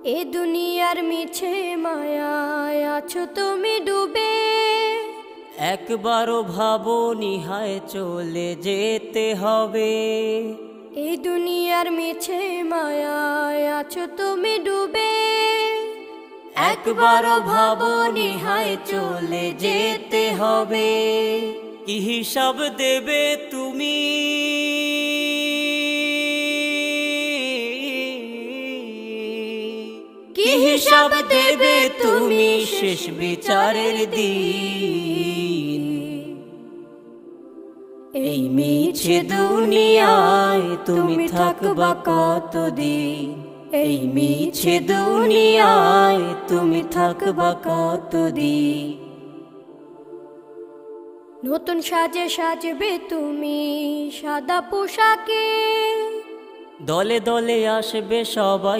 এ দুনিয়ার মিছে মায়ায় আছো তুমি ডুবে, একবারও ভাবো নিহায় চলে যেতে হবে। এই দুনিয়ার মিছে মায়ায় আছো তুমি ডুবে, একবারও ভাবো নিহায় চলে যেতে হবে। কি হিসাব দেবে তুমি, কি হিসাব দেবে তুমি শেষ বিচারের দিন। এই মিছে দুনিয়ায় তুমি থাকবা কতদিন, এই মিছে দুনিয়ায় তুমি থাকবা কতদিন। নতুন সাজে সাজবে তুমি সাদা পোশাকে, দলে দলে আসবে সবাই